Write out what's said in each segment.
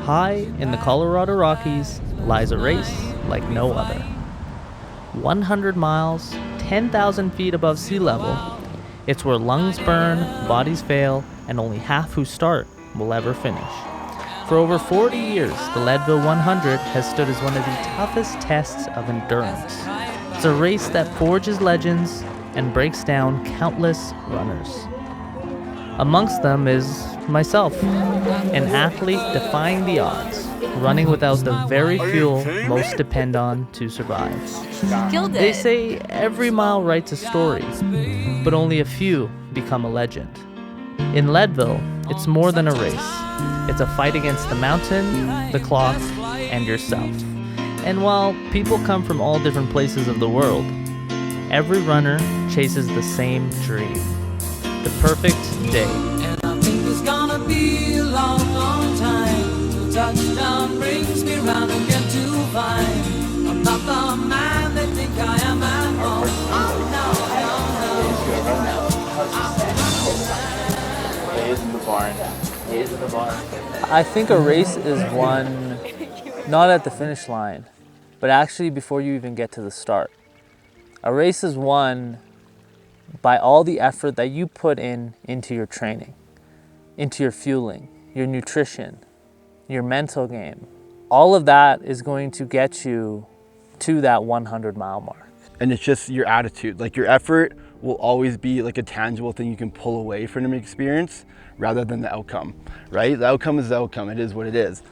High in the Colorado Rockies lies a race like no other. 100 miles, 10,000 feet above sea level. It's where lungs burn, bodies fail, and only half who start will ever finish. For over 40 years, the Leadville 100 has stood as one of the toughest tests of endurance. It's a race that forges legends and breaks down countless runners. Amongst them is myself, an athlete defying the odds, running without the very fuel most depend on to survive. They say every mile writes a story, but only a few become a legend. In Leadville, it's more than a race. It's a fight against the mountain, the clock, and yourself. And while people come from all different places of the world, every runner chases the same dream, the perfect day. And I think it's gonna be a long, long time till touchdown brings me round again to find I'm not the man they think I am at home. I think a race is won not at the finish line, but actually before you even get to the start. A race is won by all the effort that you put into your training, into your fueling, your nutrition, your mental game. All of that is going to get you to that 100-mile mark. And it's just your attitude. Like, your effort will always be like a tangible thing you can pull away from an experience rather than the outcome, right? The outcome is the outcome. It is what it is.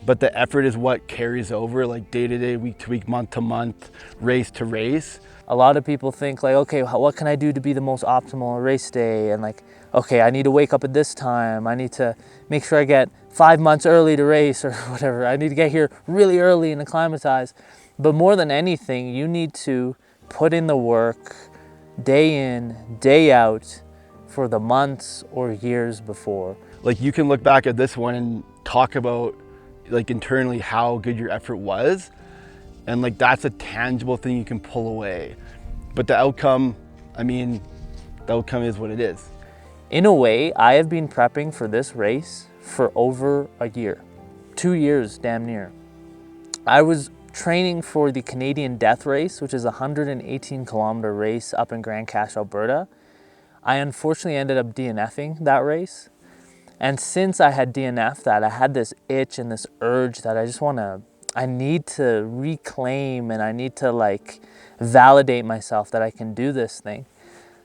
But the effort is what carries over, like day to day, week to week, month to month, race to race. A lot of people think like, okay, what can I do to be the most optimal race day? And like, okay, I need to wake up at this time. I need to make sure I get 5 months early to race or whatever. I need to get here really early and acclimatize. But more than anything, you need to put in the work day in, day out for the months or years before. Like, you can look back at this one and talk about like internally how good your effort was. And like, that's a tangible thing you can pull away. But the outcome, I mean, the outcome is what it is. In a way, I have been prepping for this race for over a year, 2 years, damn near. I was training for the Canadian Death Race, which is a 118-kilometer race up in Grande Cache, Alberta. I unfortunately ended up DNFing that race. And since I had DNF'd that, I had this itch and this urge that I need to reclaim, and I need to like validate myself that I can do this thing.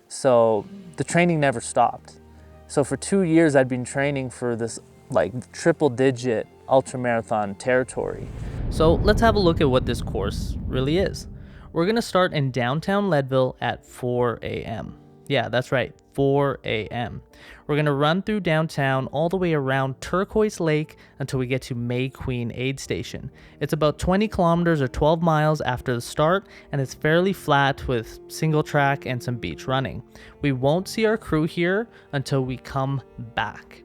So the training never stopped. So for 2 years, I'd been training for this like triple-digit ultramarathon territory. So let's have a look at what this course really is. We're gonna start in downtown Leadville at 4 a.m. Yeah, that's right, 4 a.m. We're gonna run through downtown all the way around Turquoise Lake until we get to May Queen Aid Station. It's about 20 kilometers or 12 miles after the start, and it's fairly flat with single track and some beach running. We won't see our crew here until we come back.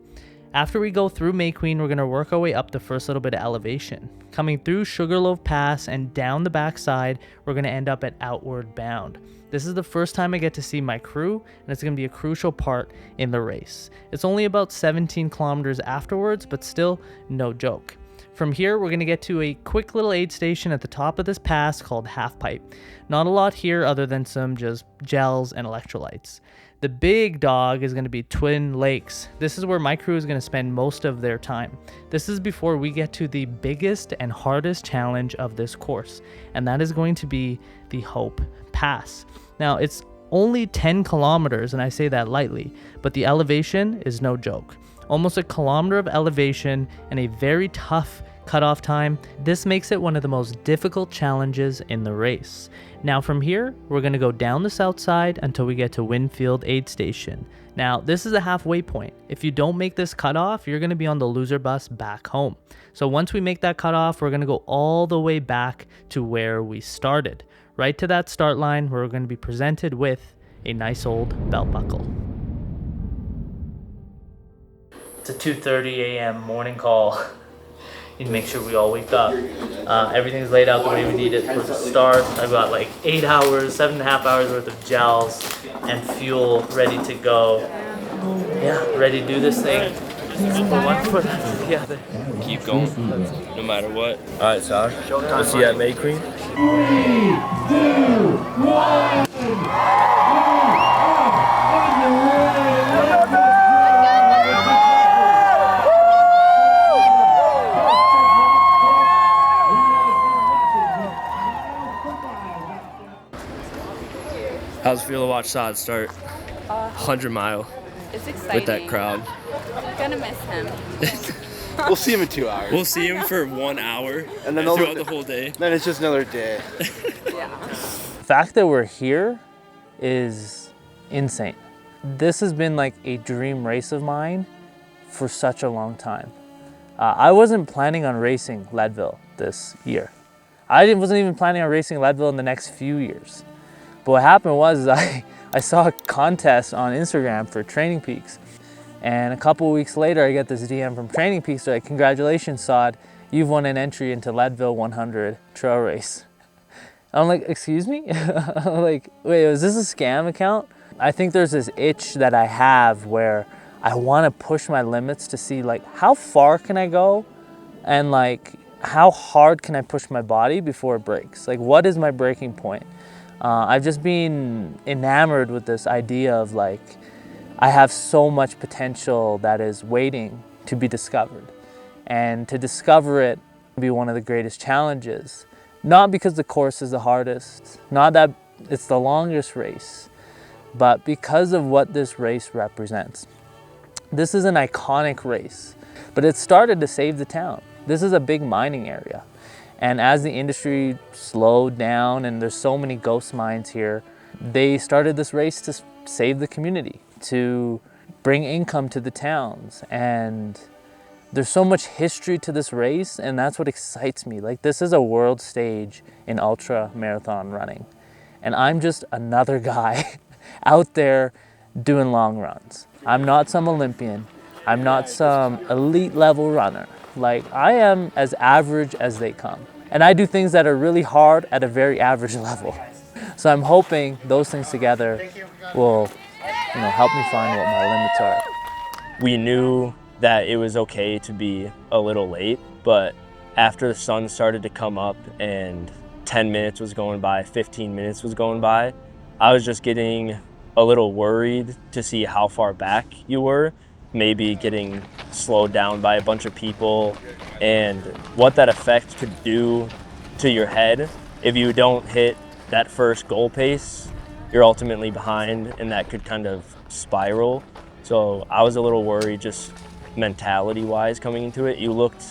After we go through May Queen, we're gonna work our way up the first little bit of elevation. Coming through Sugarloaf Pass and down the backside, we're gonna end up at Outward Bound. This is the first time I get to see my crew, and it's gonna be a crucial part in the race. It's only about 17 kilometers afterwards, but still no joke. From here, we're gonna get to a quick little aid station at the top of this pass called Half Pipe. Not a lot here other than some just gels and electrolytes. The big dog is going to be Twin Lakes. This is where my crew is going to spend most of their time. This is before we get to the biggest and hardest challenge of this course, and that is going to be the Hope Pass. Now, it's only 10 kilometers, and I say that lightly, but the elevation is no joke. Almost a kilometer of elevation and a very tough cutoff time. This makes it one of the most difficult challenges in the race. Now from here, we're going to go down the south side until we get to Winfield Aid Station. Now, this is a halfway point. If you don't make this cutoff, you're going to be on the loser bus back home. So once we make that cutoff, we're going to go all the way back to where we started, right to that start line where we're going to be presented with a nice old belt buckle. It's a 2:30 a.m. morning call. Need to make sure we all wake up. Everything's laid out the way we need it for the start. I've got like 8 hours, 7.5 hours worth of gels and fuel ready to go. Yeah, ready to do this thing. One foot after the other. Keep going, no matter what. All right, Saad. We'll see you at May Queen. How's it feel to watch Saad start 100 mile It's exciting. with that crowd? I'm gonna miss him. We'll see him in 2 hours. We'll see him for 1 hour And then throughout the whole day. Then it's just another day. Yeah. The fact that we're here is insane. This has been like a dream race of mine for such a long time. I wasn't planning on racing Leadville this year. Wasn't even planning on racing Leadville in the next few years. But what happened was I saw a contest on Instagram for TrainingPeaks. And a couple of weeks later, I get this DM from TrainingPeaks. They're like, congratulations, Saad. You've won an entry into Leadville 100 trail race. I'm like, excuse me? I'm like, wait, is this a scam account? I think there's this itch that I have where I want to push my limits to see like, how far can I go? And like, how hard can I push my body before it breaks? Like, what is my breaking point? I've just been enamored with this idea of like, I have so much potential that is waiting to be discovered. And to discover it will be one of the greatest challenges. Not because the course is the hardest, not that it's the longest race, but because of what this race represents. This is an iconic race, but it started to save the town. This is a big mining area. And as the industry slowed down and there's so many ghost mines here, they started this race to save the community, to bring income to the towns. And there's so much history to this race, and that's what excites me. Like, this is a world stage in ultra marathon running. And I'm just another guy out there doing long runs. I'm not some Olympian. I'm not some elite level runner. Like, I am as average as they come. And I do things that are really hard at a very average level. So I'm hoping those things together will, help me find what my limits are. We knew that it was okay to be a little late, but after the sun started to come up and 10 minutes was going by, 15 minutes was going by, I was just getting a little worried to see how far back you were, maybe getting slowed down by a bunch of people, and what that effect could do to your head. If you don't hit that first goal pace, you're ultimately behind, and that could kind of spiral. So I was a little worried just mentality-wise coming into it. You looked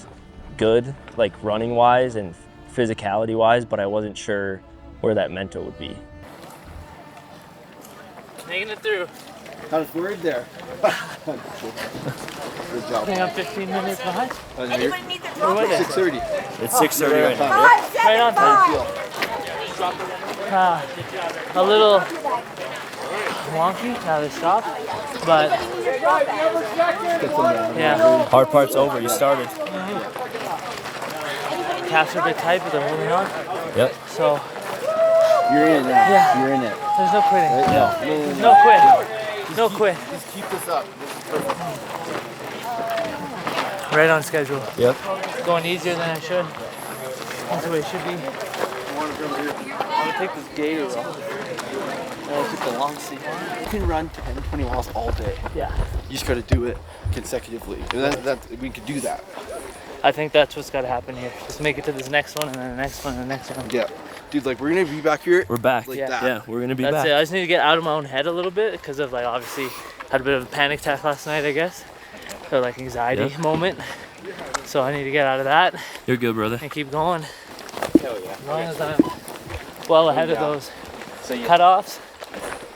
good, like running-wise and physicality-wise, but I wasn't sure where that mental would be. Making it through. I was worried there. Good job. I think I'm 15 minutes behind. Anyone need their drop? 6:30. It's 6:30 right now. Right on time. A little wonky now they stop, but yeah, Hard part's over, you started. calves are a bit tight, but they're holding on. Yep. So You're in it now. Yeah. You're in it. there's no quitting. Right? There's no quit. No quit. Just keep this up. This is perfect. Right on schedule. Yep. Going easier than I should. That's the way it should be. I'm gonna take this gator off. I'll take the long seat. You can run 10, 20 miles all day. Yeah. You just gotta do it consecutively. We could do that. I think that's what's got to happen here. Just make it to this next one and then the next one and the next one. Yeah. Dude, like we're gonna be back here. We're back. Like Yeah. that. Yeah, we're gonna be That's back. it. I just need to get out of my own head a little bit because of obviously had a bit of a panic attack last night, I guess. Or anxiety moment. So I need to get out of that You're good, brother. and keep going. Hell yeah. As long as I'm well ahead of those cutoffs,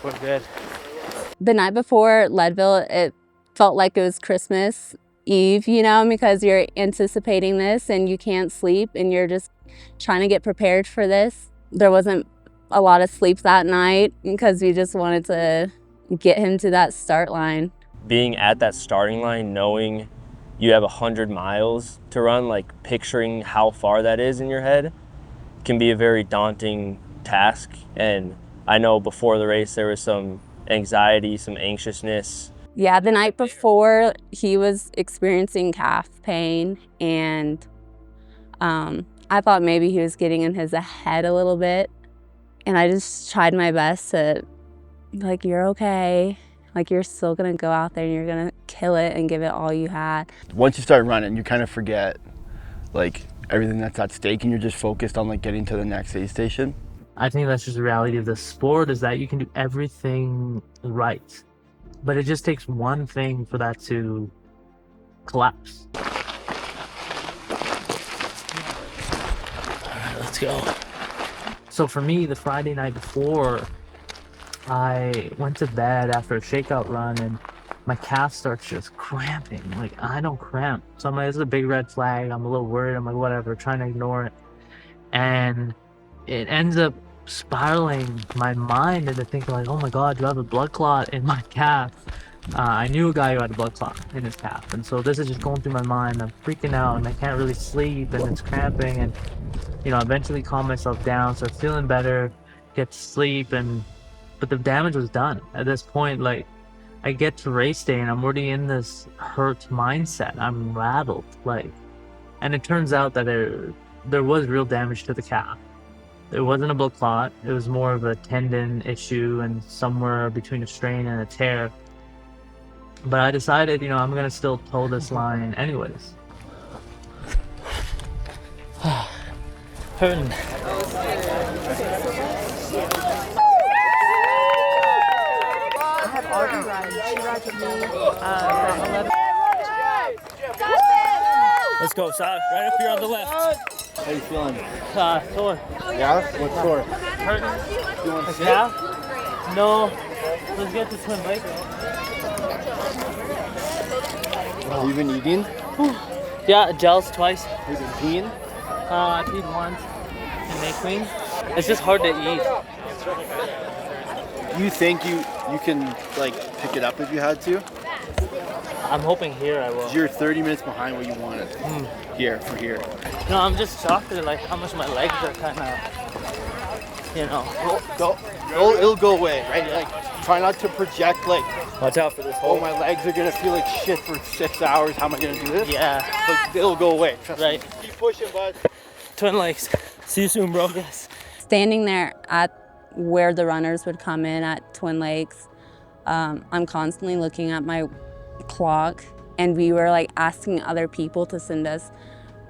we're good. The night before Leadville, it felt like it was Christmas Eve, because you're anticipating this and you can't sleep and you're just trying to get prepared for this. There wasn't a lot of sleep that night because we just wanted to get him to that start line. Being at that starting line, knowing you have 100 miles to run, picturing how far that is in your head can be a very daunting task. And I know before the race there was some anxiety, some anxiousness Yeah, the night before, he was experiencing calf pain, and I thought maybe he was getting in his head a little bit. And I just tried my best to, like, you're okay. Like, you're still gonna go out there and you're gonna kill it and give it all you had. Once you start running, you kind of forget like everything that's at stake, and you're just focused on like getting to the next aid station. I think that's just the reality of the sport, is that you can do everything right, but it just takes one thing for that to collapse. All right, let's go. So for me, the Friday night before, I went to bed after a shakeout run, and my calf starts just cramping. Like, I don't cramp. So I'm like, this is a big red flag. I'm a little worried. I'm like, whatever, trying to ignore it. And it ends up spiraling my mind into thinking like, oh my God, do I have a blood clot in my calf? I knew a guy who had a blood clot in his calf. And so this is just going through my mind. I'm freaking out and I can't really sleep and it's cramping, and, you know, eventually calm myself down. So feeling better, get to sleep, but the damage was done. At this point, like, I get to race day and I'm already in this hurt mindset. I'm rattled, like, and it turns out that there was real damage to the calf. It wasn't a blood clot. It was more of a tendon issue and somewhere between a strain and a tear. But I decided, you know, I'm gonna still toe this line anyways. Hurting. Arden rides. She rides with me from 11. Let's go, Saad. Right up here on the left. How you feeling? Sore. Yeah? What's sore? Hurting. You want to sit? Yeah? No. Let's get to Twin Lake. Have you been eating? Yeah, gels twice. Have you been peeing? I peed once in May Queen. It's just hard to eat. You think you can like pick it up if you had to? I'm hoping here I will. You're 30 minutes behind what you wanted. Here. No, I'm just shocked at like how much my legs are kind of, you know. It'll go away, right? Like, try not to project like, Watch out for this oh, hole. my legs are gonna feel like shit for 6 hours. How am I gonna do this? Yeah. Like, it'll go away. Trust Right. me. Keep pushing, bud. Twin Lakes. See you soon, bro. Yes. Standing there at where the runners would come in at Twin Lakes, I'm constantly looking at my clock, and we were like asking other people to send us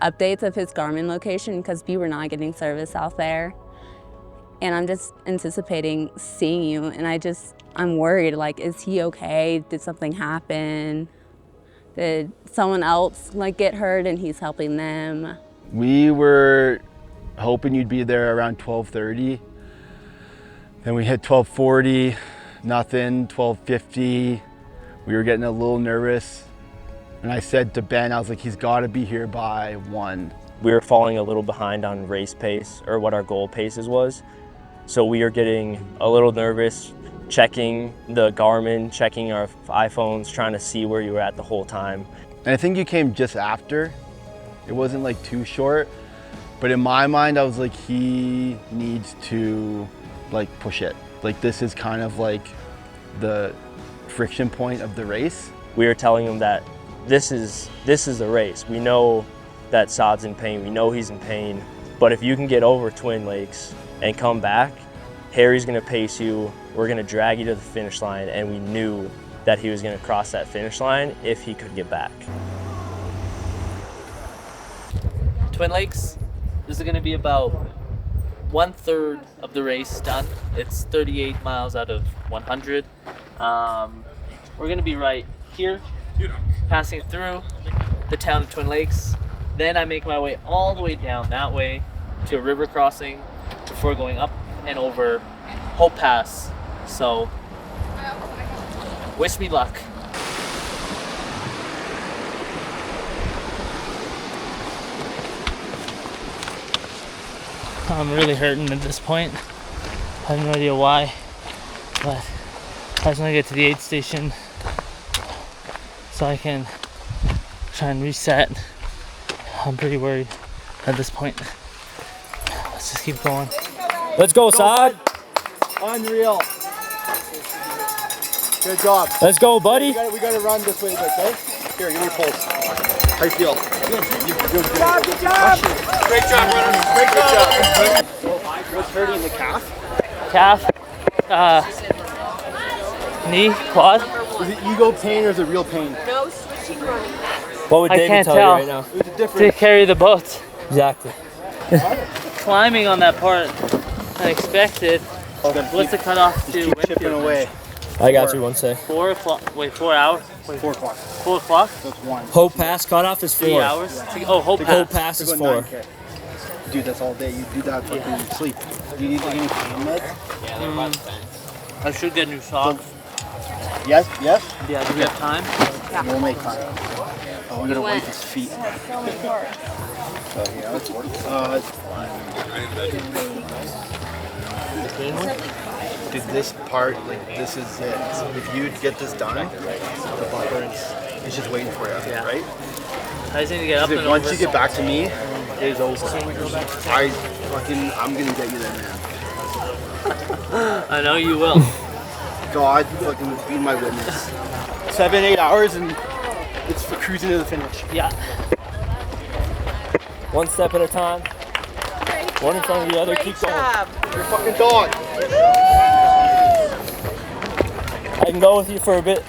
updates of his Garmin location because we were not getting service out there. And I'm just anticipating seeing you, and I'm worried, like, is he okay? Did something happen? Did someone else like get hurt and he's helping them? We were hoping you'd be there around 12:30. Then we hit 12:40, nothing, 12:50. We were getting a little nervous. And I said to Ben, I was like, he's gotta be here by 1. We were falling a little behind on race pace, or what our goal paces was. So we were getting a little nervous, checking the Garmin, checking our iPhones, trying to see where you were at the whole time. And I think you came just after. It wasn't like too short, but in my mind, I was like, he needs to like push it. Like, this is kind of like the friction point of the race. We were telling him that this is the race. We know that Saad's in pain. We know he's in pain. But if you can get over Twin Lakes and come back, Harry's gonna pace you. We're gonna drag you to the finish line. And we knew that he was gonna cross that finish line if he could get back. Twin Lakes, this is gonna be about 1/3 of the race done. It's 38 miles out of 100. We're gonna be right here, passing through the town of Twin Lakes. Then I make my way all the way down that way to a river crossing before going up and over Hope Pass. So, wish me luck. I'm really hurting at this point. I have no idea why, but I just want to get to the aid station so I can try and reset. I'm pretty worried at this point. Let's just keep going. Let's go, Saad. Unreal. Good job. Let's go, buddy. We gotta run this way, okay? Here, give me a pulse. How you feel? Good job. Great job, runner. Great job. What's hurting the calf? Calf, knee, quad. Is it ego pain or is it real pain? What would I David can't tell tell. you right now? There's a To difference. carry the boat. Exactly. Climbing on that part, unexpected. What's the cutoff to Keep chipping Winfield? away. I got you one sec. 4 o'clock. Wait, 4 hours? Wait, 4 o'clock. 4 o'clock? That's 1. Hope Pass cutoff is 3 4. hours? Oh, Hope Hope Pass. Pass is To go 4. 9K. Dude, that's all day. You do that fucking sleep. Do you need like any pain meds? I should get new socks. Yes, yes. Yeah, do we have time? We'll make time. Oh, I'm gonna wipe his feet. Dude, this part, like, this is it. If you get this done, the buffer is just waiting for you, right? I just need to get up and Once over. you get back to me, it is over. I'm gonna get you there, man. I know you will. God fucking be my witness. 7-8 hours and it's for cruising to the finish. Yeah. One step at a time. One in front of the other. Keep going. You're a fucking dog. I can go with you for a bit.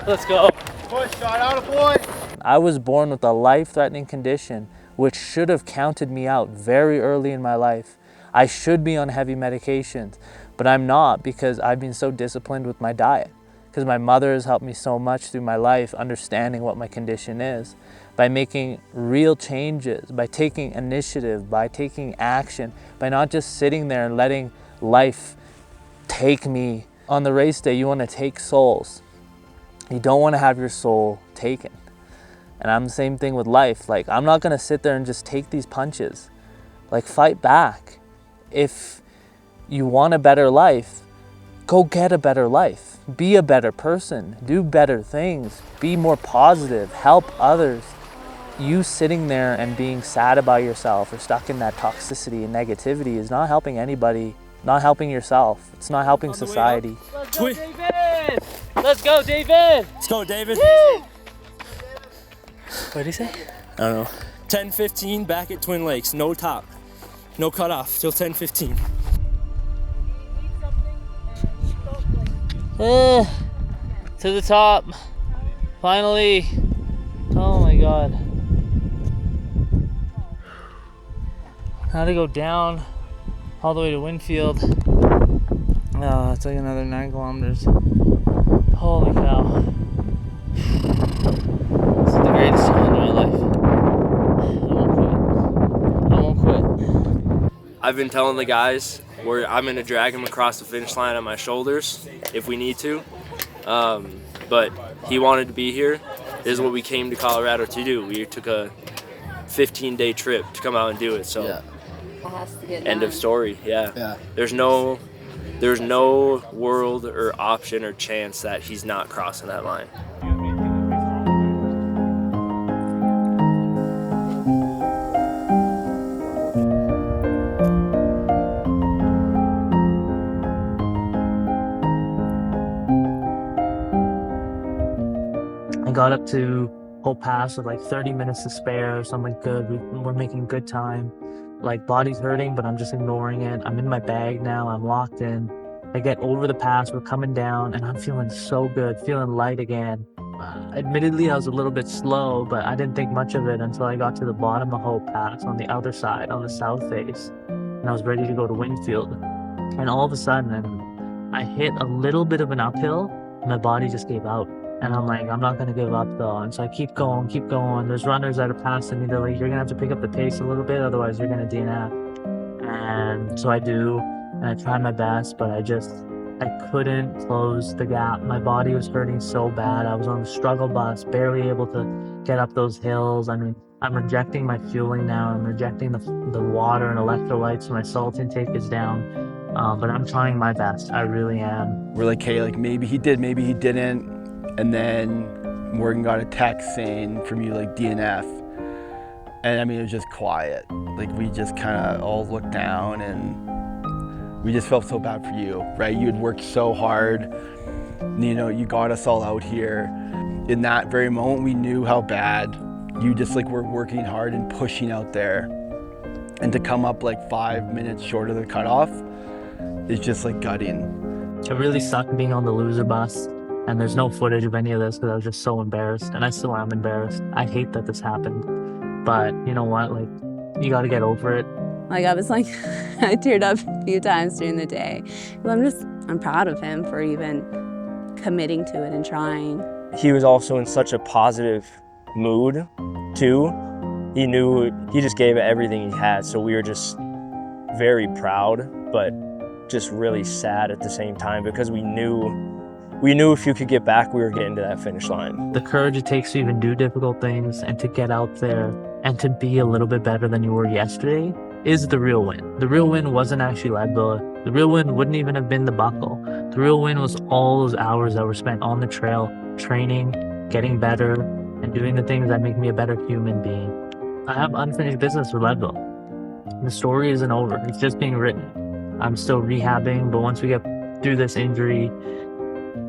Let's go. Push, shot out of boy. I was born with a life-threatening condition which should have counted me out very early in my life. I should be on heavy medications, but I'm not because I've been so disciplined with my diet. Because my mother has helped me so much through my life understanding what my condition is. By making real changes, by taking initiative, by taking action, by not just sitting there and letting life take me. On the race day, you want to take souls. You don't want to have your soul taken. And I'm the same thing with life. Like, I'm not gonna sit there and just take these punches. Like, fight back. If you want a better life, go get a better life. Be a better person, do better things, be more positive, help others. You sitting there and being sad about yourself or stuck in that toxicity and negativity is not helping anybody, not helping yourself. It's not helping society. Let's go, David! Let's go, David! Let's go, David. What did he say? I don't know. 10:15 back at Twin Lakes. No top. No cutoff till 10:15. To the top. Finally. Oh my God. How to go down all the way to Winfield. Oh, it's like another 9 kilometers. Holy cow. This is the greatest challenge of my life. I won't quit. I've been telling the guys I'm gonna drag him across the finish line on my shoulders if we need to. But he wanted to be here. This is what we came to Colorado to do. We took a 15-day trip to come out and do it. So It has to get end done. of story. Yeah. There's no world or option or chance that he's not crossing that line. I got up to Hope Pass with like 30 minutes to spare, so I'm like, good, we're making good time. Like, body's hurting, but I'm just ignoring it. I'm in my bag now, I'm locked in. I get over the pass, we're coming down, and I'm feeling so good, feeling light again. Admittedly, I was a little bit slow, but I didn't think much of it until I got to the bottom of Hope Pass on the other side, on the south face, and I was ready to go to Winfield. And all of a sudden, I hit a little bit of an uphill, and my body just gave out. And I'm like, I'm not gonna give up though. And so I keep going. There's runners that are passing me. They're like, you're gonna have to pick up the pace a little bit, otherwise you're gonna DNF. And so I do, and I try my best, but I couldn't close the gap. My body was hurting so bad. I was on the struggle bus, barely able to get up those hills. I mean, I'm rejecting my fueling now. I'm rejecting the water and electrolytes, so my salt intake is down. But I'm trying my best. I really am. We're like, hey, like maybe he did, maybe he didn't. And then Morgan got a text saying from you like DNF. And I mean, it was just quiet. Like we just kind of all looked down and we just felt so bad for you, right? You had worked so hard You know, you got us all out here. In that very moment, we knew how bad you just like were working hard and pushing out there. And to come up like 5 minutes short of the cutoff is just like gutting. It really sucked being on the loser bus, and there's no footage of any of this because I was just so embarrassed, and I still am embarrassed. I hate that this happened, but you know what? Like, you got to get over it. Like, I was like, I teared up a few times during the day. I'm proud of him for even committing to it and trying. He was also in such a positive mood too. He knew, he just gave it everything he had, so we were just very proud, but just really sad at the same time because we knew if you could get back, we were getting to that finish line. The courage it takes to even do difficult things and to get out there and to be a little bit better than you were yesterday is the real win. The real win wasn't actually Leadville. The real win wouldn't even have been the buckle. The real win was all those hours that were spent on the trail, training, getting better, and doing the things that make me a better human being. I have unfinished business with Leadville. The story isn't over. It's just being written. I'm still rehabbing, but once we get through this injury,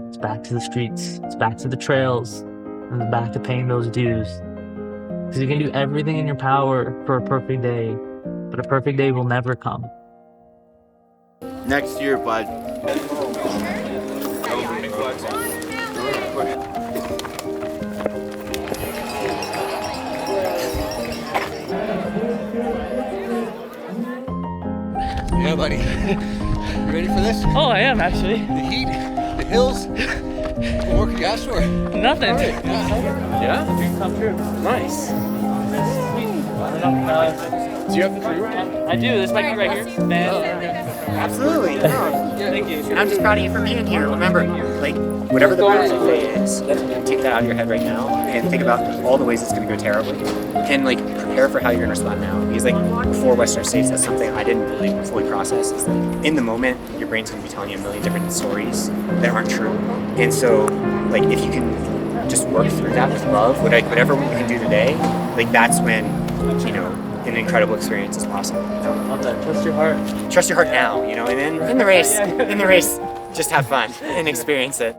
it's back to the streets, it's back to the trails, and it's back to paying those dues. Because you can do everything in your power for a perfect day, but a perfect day will never come. Next year, bud. Yeah, buddy. You ready for this? Oh, I am actually. The heat, the hills. What more could you ask for? Nothing. Yeah? Dream come true. Nice. Do you have the crew? I do. This might be right here. Absolutely. No. Thank you. And I'm just proud of you for being here. Remember, like, whatever the perfect day is, take that out of your head right now and think about all the ways it's going to go terribly. And, like, prepare for how you're going to respond now. Because, like, before Western States, that's something I didn't really fully process. Is that in the moment, your brain's going to be telling you a million different stories that aren't true. And so, like, if you can just work through that with love, whatever we can do today, like, that's when, you know, an incredible experience is possible. Trust your heart. Trust your heart now, you know, and then in the race, just have fun and experience it.